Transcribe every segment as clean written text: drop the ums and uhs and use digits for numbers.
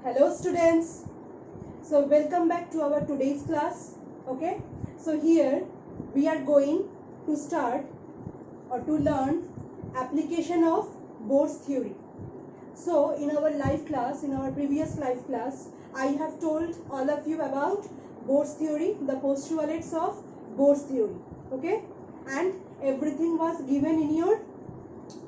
Hello students. So welcome back to our today's class. Okay. So here we are going to start or to learn application of Bohr's theory. So in our live class, in our previous live class, I have told all of you about Bohr's theory, the postulates of Bohr's theory. Okay. And everything was given in your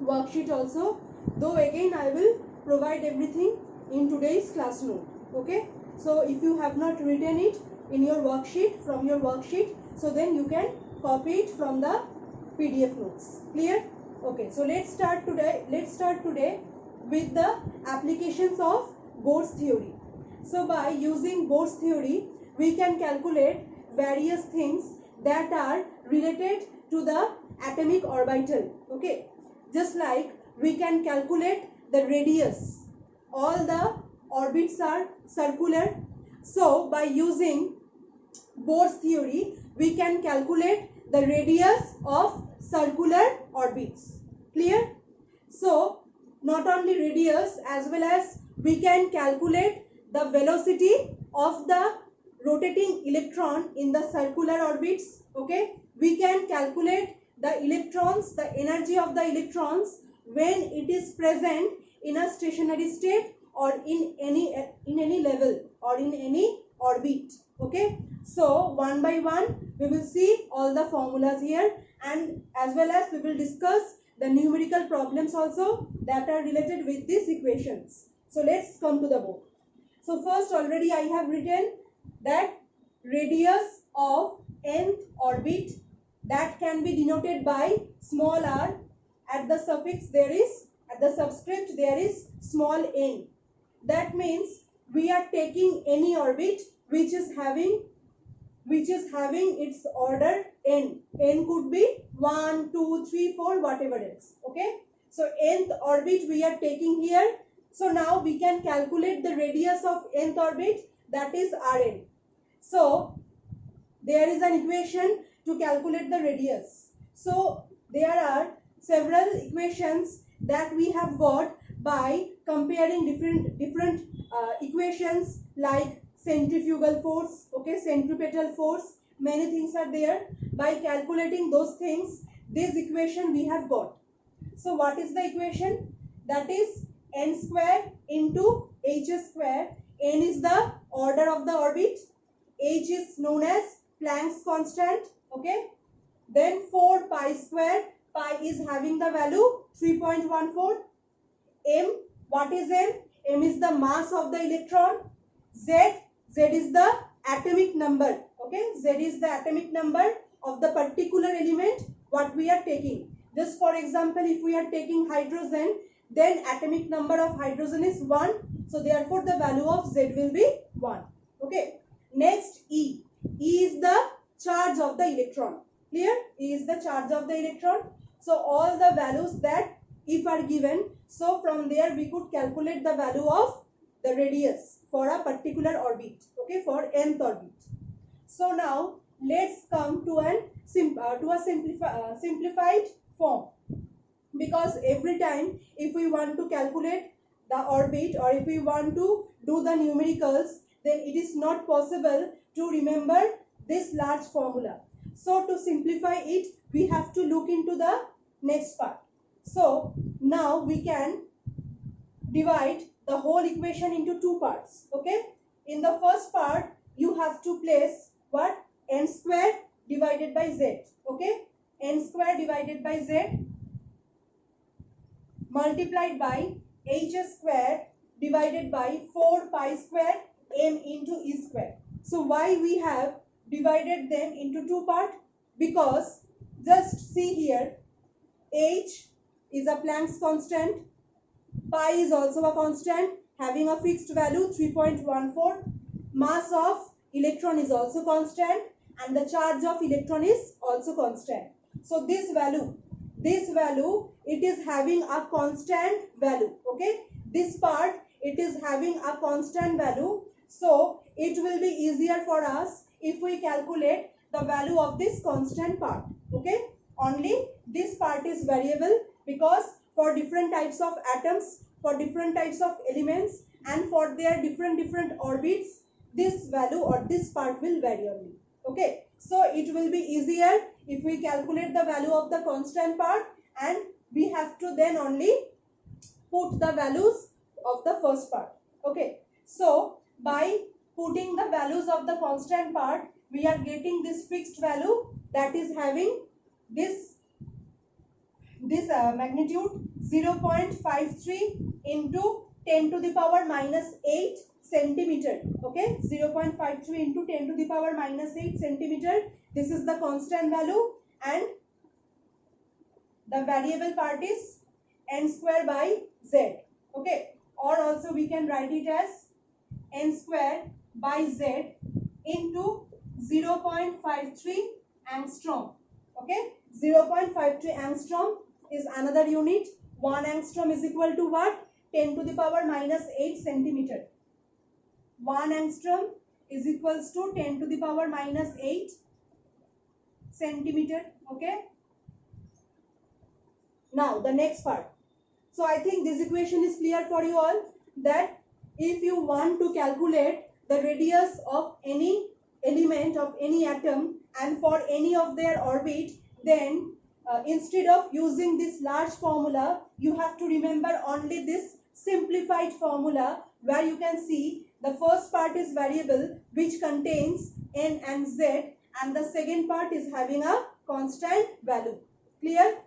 worksheet also, though again I will provide everything in today's class note. Okay, so if you have not written it in your worksheet, from your worksheet, so then you can copy it from the PDF notes. Clear? Okay, so let's start today with the applications of Bohr's theory. So by using Bohr's theory, we can calculate various things that are related to the atomic orbital. Okay, just like we can calculate the radius. All the orbits are circular. So by using Bohr's theory, we can calculate the radius of circular orbits. Clear? So not only radius, as well as we can calculate the velocity of the rotating electron in the circular orbits. Okay, we can calculate the electrons, the energy of the electrons when it is present in a stationary state or in any level or in any orbit. Okay, so one by one we will see all the formulas here, and as well as we will discuss the numerical problems also that are related with these equations. So let's come to the book. So first, already I have written that radius of nth orbit, that can be denoted by small r. At the suffix there is, at the subscript there is small n. That means we are taking any orbit which is having its order n. N could be 1, 2, 3, 4, whatever else. Okay, so nth orbit we are taking here. So now we can calculate the radius of nth orbit, that is Rn. So there is an equation to calculate the radius. So there are several equations that we have got by comparing different equations, like centrifugal force, okay, centripetal force, many things are there. By calculating those things, this equation we have got. So what is the equation? That is n square into h square. N is the order of the orbit, h is known as Planck's constant. Okay, then 4 pi square, pi is having the value 3.14. M, what is M? M is the mass of the electron. Z is the atomic number. Okay, Z is the atomic number of the particular element what we are taking. Just for example, if we are taking hydrogen, then atomic number of hydrogen is 1. So therefore the value of Z will be 1. Okay, next E. E is the charge of the electron. Clear? E is the charge of the electron. So all the values that if are given, so from there we could calculate the value of the radius for a particular orbit. Okay, for nth orbit. So now let's come to a simplified form, because every time if we want to calculate the orbit or if we want to do the numericals, then it is not possible to remember this large formula. So to simplify it, we have to look into the next part. So now we can divide the whole equation into two parts. Okay, in the first part you have to place what? N square divided by z. Okay, n square divided by z multiplied by h square divided by 4 pi square m into e square. So why we have divided them into two parts? Because just see here, h is a Planck's constant, pi is also a constant having a fixed value 3.14, mass of electron is also constant, and the charge of electron is also constant. So this value it is having a constant value. Okay, this part it is having a constant value, so it will be easier for us if we calculate the value of this constant part. Okay, only this part is variable, because for different types of atoms, for different types of elements, and for their different orbits, this value or this part will vary only. Okay, so it will be easier if we calculate the value of the constant part, and we have to then only put the values of the first part. Okay, so by putting the values of the constant part, we are getting this fixed value that is having this magnitude 0.53 into 10 to the power minus 8 centimeter. Okay, 0.53 into 10 to the power minus 8 centimeter. This is the constant value, and the variable part is n square by z. Okay, or also we can write it as n square by z into 0.53 angstrom. Okay, 0.53 angstrom is another unit. 1 angstrom is equal to what? 10 to the power minus 8 centimeter. 1 angstrom is equals to 10 to the power minus 8 centimeter. Okay, now the next part. So I think this equation is clear for you all, that if you want to calculate the radius of any element of any atom and for any of their orbit, then instead of using this large formula, you have to remember only this simplified formula, where you can see the first part is variable which contains n and z, and the second part is having a constant value. Clear?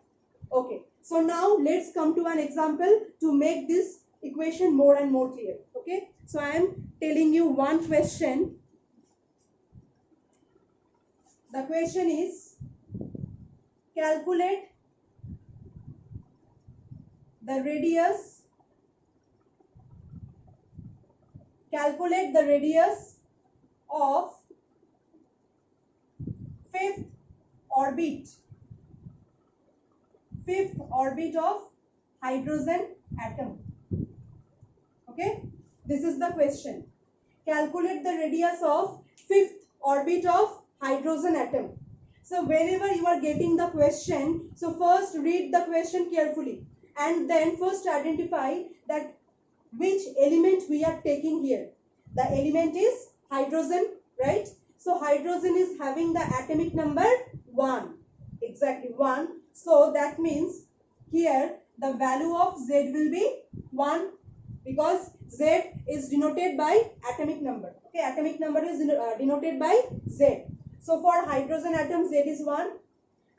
Okay, so now let's come to an example to make this equation more and more clear. Okay, so I am telling you one question. The question is, calculate the radius of fifth orbit of hydrogen atom. Okay, this is the question. Calculate the radius of fifth orbit of hydrogen atom. So whenever you are getting the question, so first read the question carefully, and then first identify that which element we are taking here. The element is hydrogen, right? So hydrogen is having the atomic number 1, exactly 1. So that means here the value of Z will be 1, because Z is denoted by atomic number. Okay, atomic number is denoted by Z. So for hydrogen atom, Z is 1.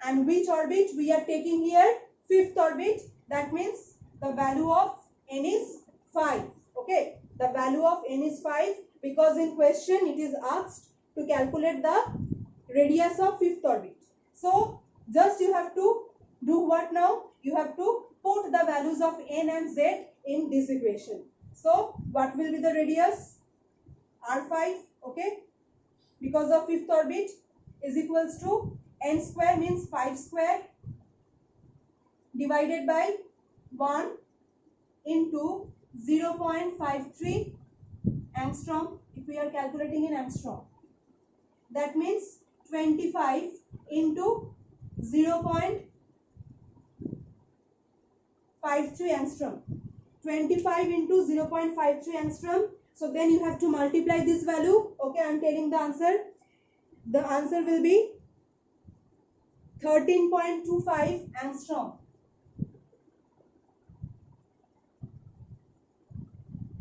And which orbit we are taking here? Fifth orbit. That means the value of N is 5. Okay, the value of N is 5, because in question it is asked to calculate the radius of fifth orbit. So just you have to do what now? You have to put the values of N and Z in this equation. So what will be the radius? R5. Okay, because of fifth orbit is equals to N square, means 5 square, divided by 1 into 0.53 angstrom, if we are calculating in angstrom. That means 25 into 0.53 angstrom. 25 into 0.53 angstrom. So then you have to multiply this value. Okay, I am telling the answer. The answer will be 13.25 angstrom.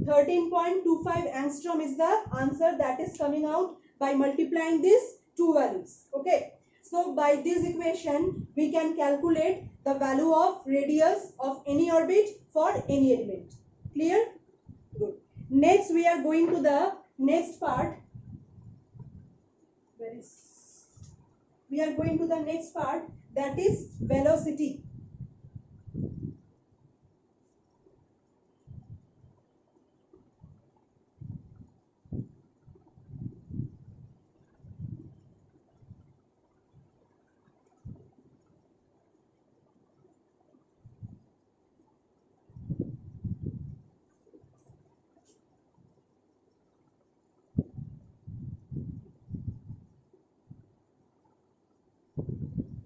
13.25 angstrom is the answer that is coming out by multiplying these two values. Okay, so by this equation we can calculate the value of radius of any orbit for any element. Clear? Good. Next we are going to the next part. We are going to the next part, that is velocity.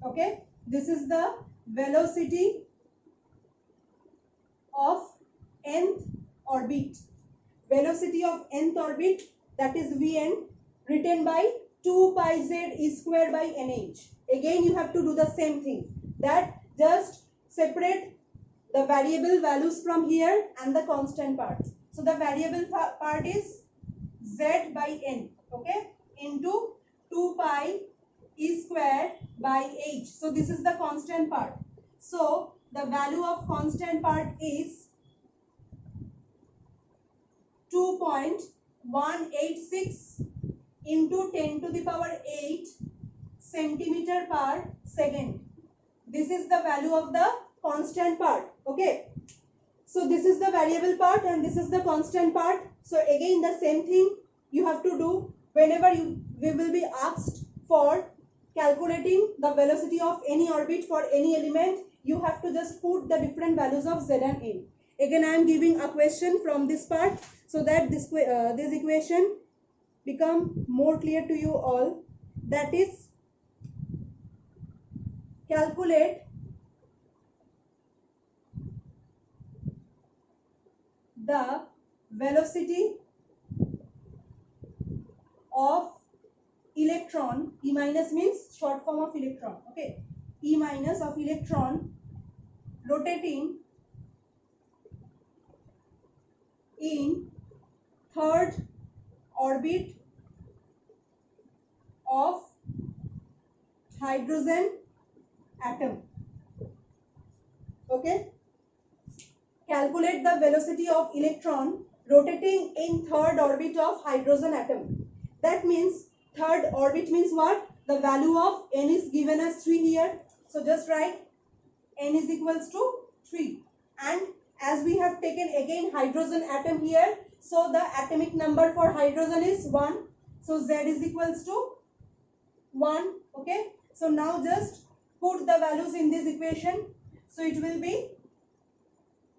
Okay, this is the velocity of nth orbit. velocity of nth orbit, that is Vn, written by 2 pi z e square by nh. Again you have to do the same thing, that just separate the variable values from here and the constant part. So the variable part is z by n, okay, into 2 pi e square by h. So this is the constant part. So the value of constant part is 2.186 into 10 to the power 8 centimeter per second. This is the value of the constant part. Okay. So this is the variable part and this is the constant part. So again the same thing you have to do whenever we will be asked for calculating the velocity of any orbit for any element. You have to just put the different values of z and n. Again I am giving a question from this part so that this equation become more clear to you all. That is, calculate the velocity of electron. E minus means short form of electron. Okay, E minus of electron rotating in third orbit of hydrogen atom. Okay, calculate the velocity of electron rotating in third orbit of hydrogen atom. That means third orbit means what? The value of n is given as 3 here. So just write n is equals to 3. And as we have taken again hydrogen atom here, so the atomic number for hydrogen is 1. So z is equals to 1. Okay. So now just put the values in this equation. So it will be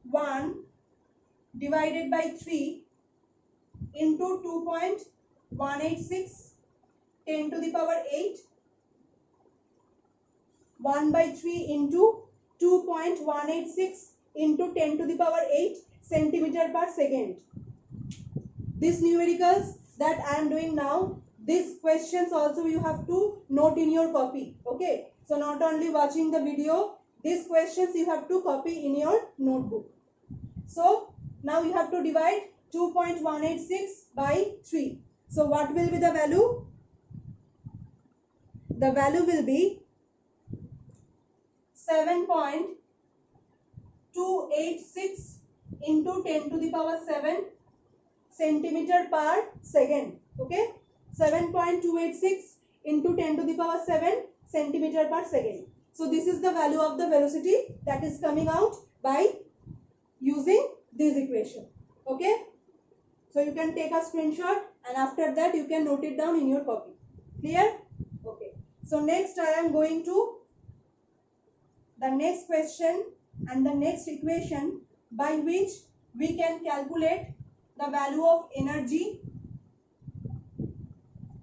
1 divided by 3 into 2.186 10 to the power 8, 1 by 3 into 2.186 into 10 to the power 8 centimeter per second. These numericals that I am doing now, these questions also you have to note in your copy. Okay, so not only watching the video, these questions you have to copy in your notebook. So now you have to divide 2.186 by 3. So what will be the value? The value will be 7.286 into 10 to the power 7 centimeter per second. Okay, 7.286 into 10 to the power 7 centimeter per second. So this is the value of the velocity that is coming out by using this equation. Okay, so you can take a screenshot and after that you can note it down in your copy. Clear? Okay, so next I am going to the next question and the next equation by which we can calculate the value of energy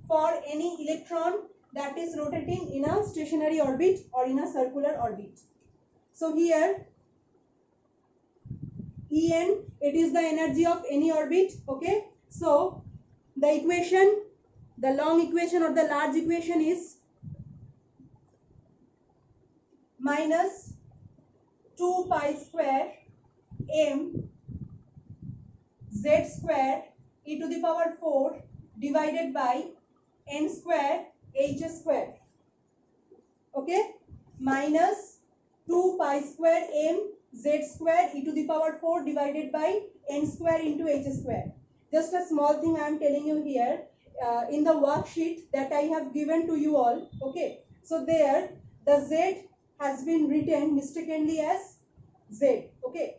for any electron that is rotating in a stationary orbit or in a circular orbit. So here En, it is the energy of any orbit. Okay, so the equation, the long equation or the large equation is minus 2 pi square m z square e to the power 4 divided by n square h square. Okay, minus 2 pi square m z square e to the power 4 divided by n square into h square. Just a small thing I am telling you here, in the worksheet that I have given to you all. Okay, so there the z has been written mistakenly as z. Okay,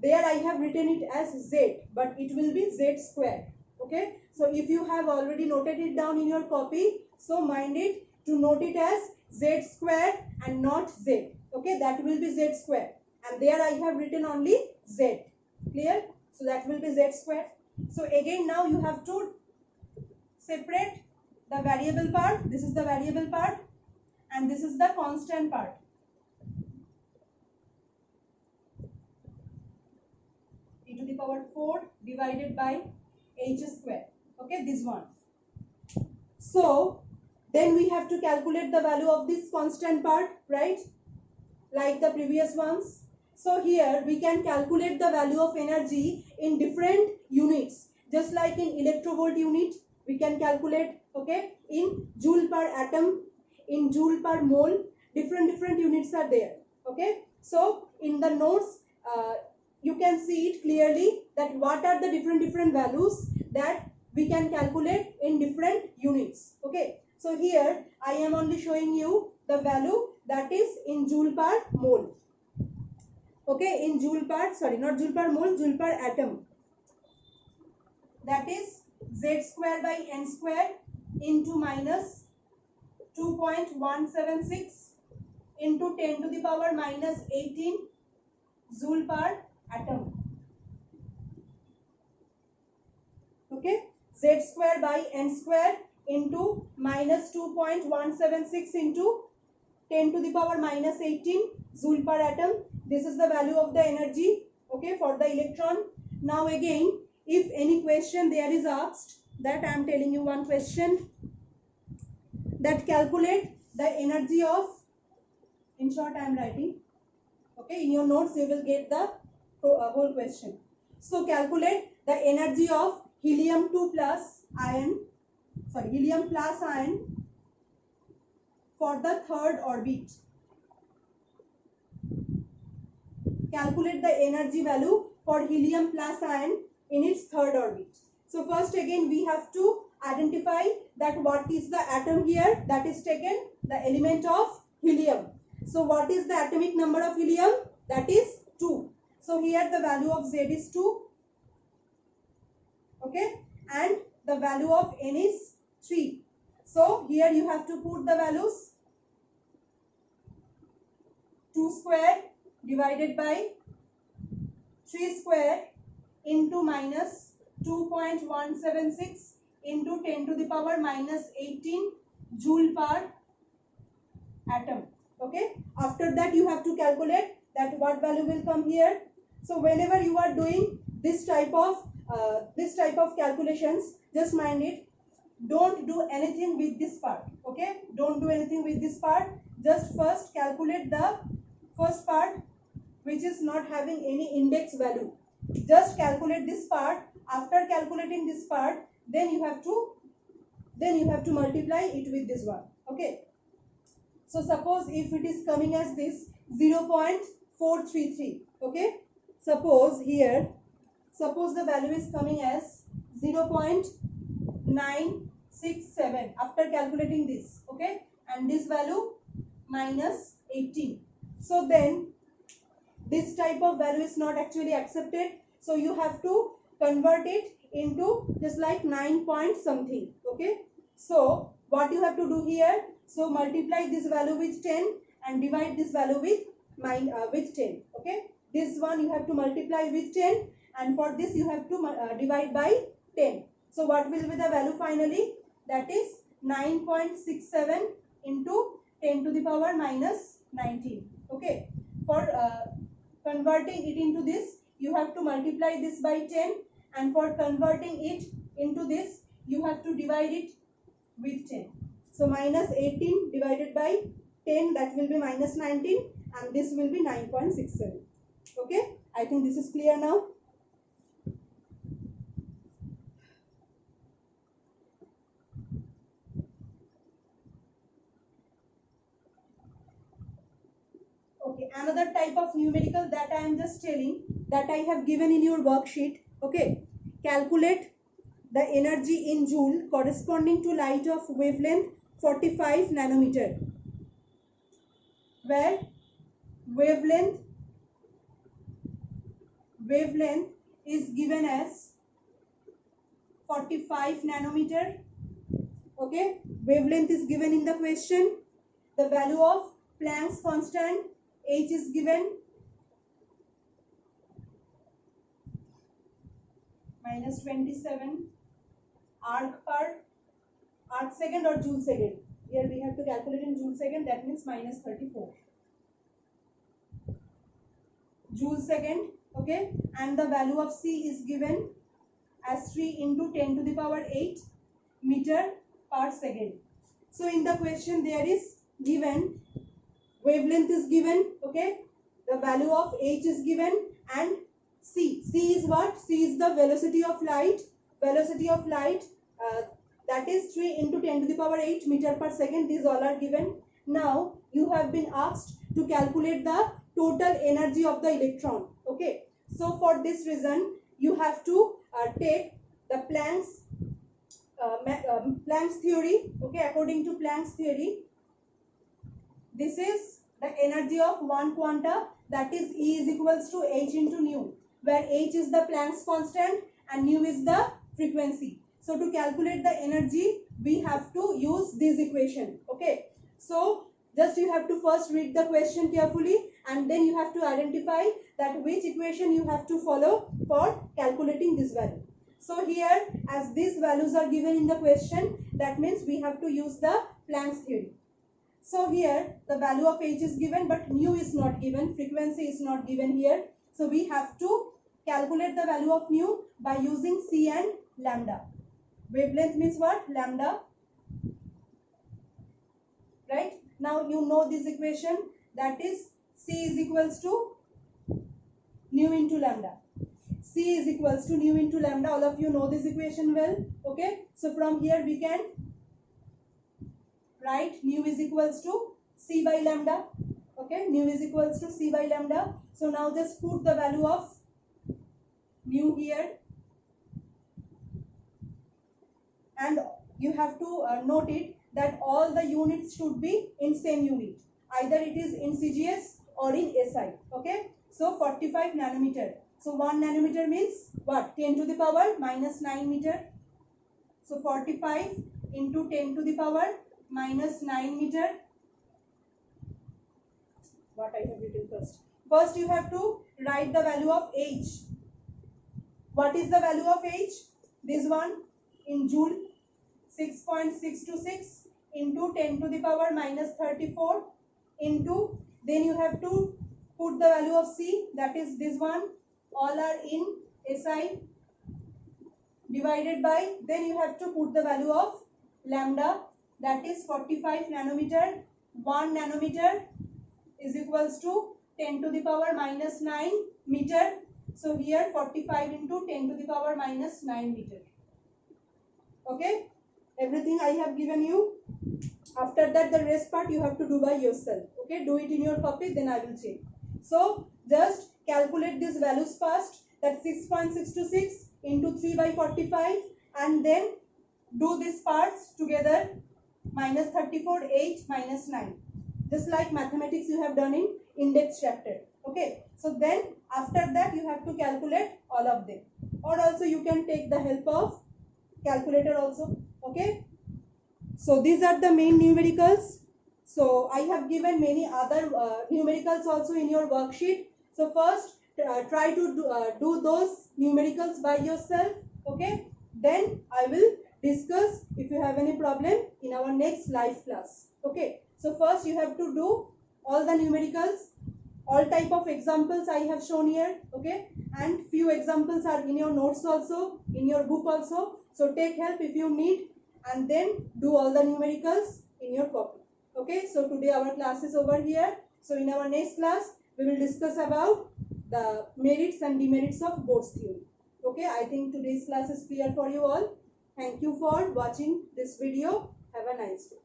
there I have written it as z, but it will be z square. Okay, so if you have already noted it down in your copy, so mind it to note it as z square and not z. Okay, that will be z square, and there I have written only z. Clear? So that will be z square. So again now you have to separate the variable part. This is the variable part and this is the constant part. E to the power 4 divided by h square. Okay, this one. So then we have to calculate the value of this constant part, right? Like the previous ones. So here we can calculate the value of energy in different units. Just like in electrovolt unit, we can calculate, okay, in joule per atom, in joule per mole, different units are there, okay. So in the notes, you can see it clearly that what are the different values that we can calculate in different units, okay. So here I am only showing you the value that is in joule per mole, okay, in joule per, sorry, not joule per mole, joule per atom. That is z square by n square into minus 2.176 into 10 to the power minus 18 joule per atom. Okay, z square by n square into minus 2.176 into 10 to the power minus 18 joule per atom. This is the value of the energy, okay, for the electron. Now again, if any question there is asked, that I am telling you one question, that calculate the energy of, in short I am writing, okay, in your notes you will get the whole question. So calculate the energy of helium 2 plus ion, sorry, helium plus ion for the third orbit. Calculate the energy value for helium plus ion in its third orbit. So first again we have to identify that what is the atom here, that is taken the element of helium. So what is the atomic number of helium? That is 2. So here the value of Z is 2, okay, and the value of N is 3. So here you have to put the values, 2 square divided by 3 square into minus 2.176 into 10 to the power minus 18 joule per atom, okay. After that you have to calculate that what value will come here. So whenever you are doing this type of calculations, just mind it, don't do anything with this part, okay, don't do anything with this part. Just first calculate the first part, which is not having any index value. Just calculate this part. After calculating this part, then you have to multiply it with this one, okay. So suppose if it is coming as this 0.433, okay, suppose the value is coming as 0.967 after calculating this, okay, and this value minus 18. So then this type of value is not actually accepted, so you have to convert it into just like 9 point something, okay. So what you have to do here, so multiply this value with 10 and divide this value with 10, okay. This one you have to multiply with 10 and for this you have to divide by 10. So what will be the value finally? That is 9.67 into 10 to the power minus 19, okay. For converting it into this, you have to multiply this by 10 and for converting it into this, you have to divide it with 10. So minus 18 divided by 10, that will be minus 19 and this will be 9.67. Okay, I think this is clear now. Okay, another type of numerical that I am just telling, that I have given in your worksheet. Okay, calculate the energy in joule corresponding to light of wavelength 45 nanometer, where wavelength is given as 45 nanometer. Okay, wavelength is given in the question. The value of Planck's constant H is given, minus 27 arc second or joule second. Here we have to calculate in joule second, that means minus 34 joule second okay, and the value of C is given as 3 into 10 to the power 8 meter per second. So in the question there is given wavelength is given, okay, the value of H is given, and C is what? C is the velocity of light. Velocity of light, that is 3 into 10 to the power 8 meter per second. These all are given. Now you have been asked to calculate the total energy of the electron. Okay, so for this reason you have to take the Planck's theory. Okay, according to Planck's theory, this is the energy of one quanta, that is E is equals to h into nu, where h is the Planck's constant and nu is the frequency. So to calculate the energy we have to use this equation. Okay, so just you have to first read the question carefully and then you have to identify that which equation you have to follow for calculating this value. So here, as these values are given in the question, that means we have to use the Planck's theory. So here the value of h is given but nu is not given, frequency is not given here. So we have to calculate the value of nu by using C and lambda. Wavelength means what? Lambda. Right? Now you know this equation, that is C is equals to nu into lambda. C is equals to nu into lambda. All of you know this equation well. Okay. So from here we can write nu is equals to C by lambda. Okay. Nu is equals to C by lambda. So now just put the value of nu here. And you have to note it that all the units should be in same unit. Either it is in CGS or in SI. Okay. So 45 nanometer. So 1 nanometer means what? 10 to the power minus 9 meter. So 45 into 10 to the power minus 9 meter. What I have written first. First you have to write the value of H. What is the value of H? This one in joule. 6.626 into 10 to the power minus 34 into, then you have to put the value of C, that is this one, all are in SI, divided by, then you have to put the value of lambda, that is 45 nanometer. 1 nanometer is equals to 10 to the power minus 9 meter. So here 45 into 10 to the power minus 9 meter. Okay. Everything I have given you. After that the rest part you have to do by yourself. Okay, do it in your copy, then I will check. So just calculate these values first, that 6.626 into 3 by 45, and then do these parts together, minus 34, 8, minus 9. Just like mathematics you have done in index chapter. Okay, so then after that you have to calculate all of them, or also you can take the help of calculator also. Okay, so these are the main numericals. So I have given many other numericals also in your worksheet. So first try to do those numericals by yourself. Okay, then I will discuss if you have any problem in our next live class. Okay, so first you have to do all the numericals, all type of examples I have shown here. Okay, and few examples are in your notes also, in your book also. So take help if you need, and then do all the numericals in your copy. Okay, so today our class is over here. So in our next class we will discuss about the merits and demerits of Bode's theory. Okay, I think today's class is clear for you all. Thank you for watching this video. Have a nice day.